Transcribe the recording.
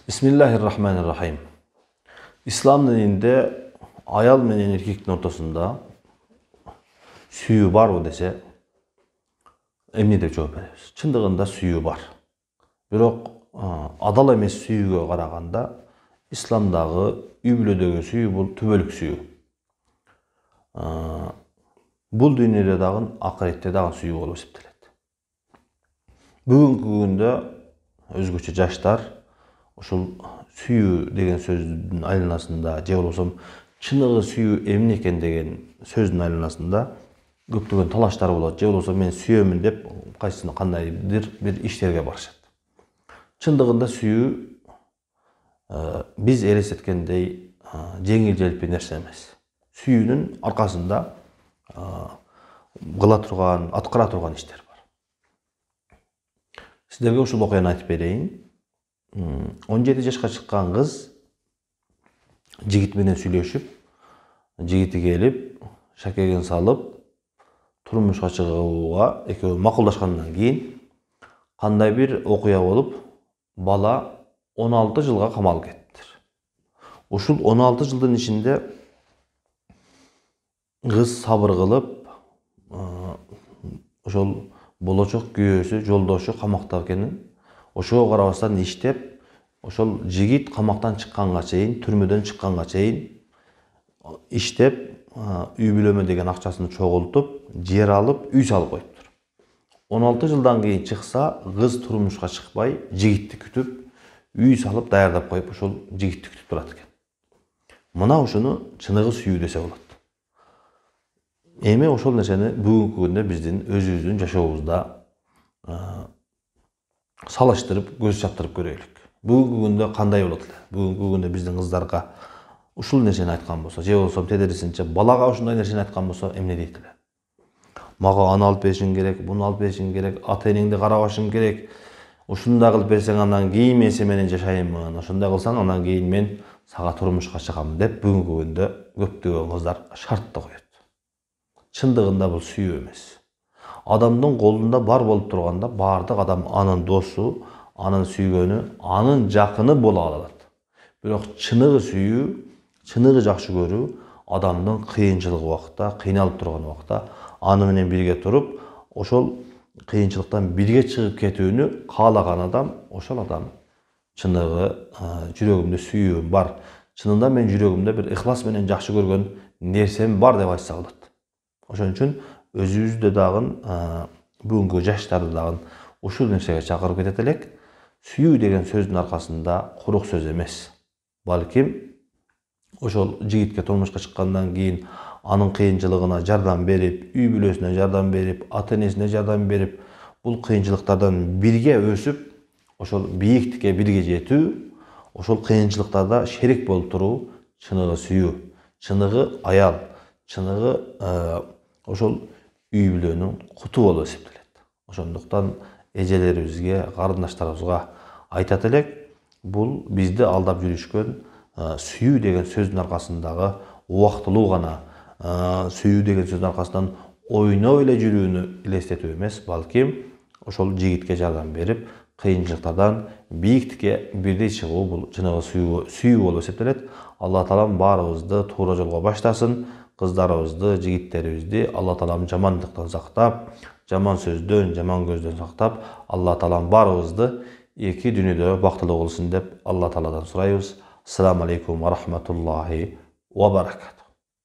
Bismillahirrahmanirrahim. İslam dininde ayal menen erkektin ortasında süyü var mı dese emne dep жооп беребиz. Çındığında süyü var. Bирок adal emes süyüge karaganda İslamdağı übülödögü süyü bul tübölük süyü. Bul dünyada dagın akıretте dagın süyü bolup esептелет. Бүгүнкү күндө өзгөчө жаштар ошол сүйүү деген сөздүн айланасында же болбосо чыныгы сүйүү эмне экен деген сөздүн айланасында көптөгөн талаштар болот. Же болбосо мен сүйөмүн деп кайсысына кандайдыр бир иштерге барышат. Чындыгында сүйүү биз элестеткендей жеңил желпи нерсе эмес. Сүйүүнүн аркасында кыла турган, аткара турган иштер бар. Сиздерге ушул окуяны айтып берейин. 17 жашка чыккан кыз жигит менен сүйлөшүп, жигити келип, шакегин салып, турмушка чыгууга экөө макулдашкандан кийин кандай бир окуя болуп, бала 16 жылга камалып кетиптир. Ушул 16 жылдын ичинде кыз сабыр кылып, ошол болочок күйөөсү, жолдошу камакта экенин, ошого карабастан иштеп, ошол жигит камактан чыкканга чейин, түрмөдөн чыкканга чейин иштеп, үй бүлөмө деген акчасын чогултуп, жер алып, үй салып коюптур. 16 жылдан кийин чыкса, кыз турмушка чыкпай, жигитти күтүп, үй салып даярдап коюп, ошол жигитти күтүп турат экен. Мына ушуну чыныгы сүйүү десе болот. Эми ошол нерсени бүгүнкү күндө биздин өзүбүздүн жашообузда салыштырып, көз чаптырып көрөйлүк. Бүгүнкү күндө кандай болот эле? Бүгүнкү күндө биздин кыздарга ушул нерсени айткан болсо, же болбосо тедерисинче балага ушундай нерсени айткан болсо эмне дейт эле? Мага аны алып беришиң керек, буну алып беришиң керек, ата энеңди карабашың керек. Ушундай кылып берсең андан кийин мен сен менен жашаймын. Ошондой кылсаң андан кийин мен сага турмушка чыгам деп бүгүнкү күндө көптөгөн кыздар шартты коет. Чындыгында бул сүйүү эмес. Адамдын колунда бар болуп турганда бардык адам анын досу, анын сүйгөнү, анын жакыны боло алат. Бирок чыныгы сүйүү, чыныгы жакшы көрүү адамдын кыйынчылык убакта, кыйналып турган убакта аны менен бирге туруп, ошол кыйынчылыктан бирге чыгып кетүүнү каалаган адам, ошол адам чыныгы жүрөгүмдө сүйүүм бар. Чынында мен жүрөгүмдө бир ыхлас менен жакшы көргөн нерсем бар деп айтса болот. Ошон үчүн өзүбүздө дагы бүгүнкү жаштарды дагы ушул нерсеге чакырып кетет элек. Сүйүү деген сөздүн аркасында курук сөз эмес. Балким ошол жигитке турмушка чыккандан кийин анын кыйынчылыгына жардам берип, үй бүлөсүнө жардам берип, ата энесине жардам берип, бул кыйынчылыктардан бирге өсүп, ошол бийиктикке бирге жетүү, ошол кыйынчылыктарда шерик болуп туруу чыныгы сүйүү, чыныгы аял, чыныгы ошол үй бүлөнүн куту болуп эсептелет. Ошондуктан эжелерибизге, карындаштарыбызга айтат элек, бул бизди алдап жүрүшкөн сүйүү деген сөздүн аркасындагы убактылуу гана, сүйүү деген сөздүн аркасынан ойноп эле жүрүүнү элестетүү эмес, балким ошол жигитке жардам берип, кыйынчылыктардан бийиктикке бирдей чыгуу бул чыныгы сүйүү болуп эсептелет. Алла таалам баарыбызды туура жолго баштасын. Кыздарыбызды, жигиттерибизди Алла таалам жамандыктан сактап, жаман сөздөн, жаман көздөн сактап, Алла таалам баарыбызды эки дүйнөдө бактылуу кылсын деп Алла тааладан сурайбыз. Ассаламу алейкум ва рахматуллахи ва баракатух.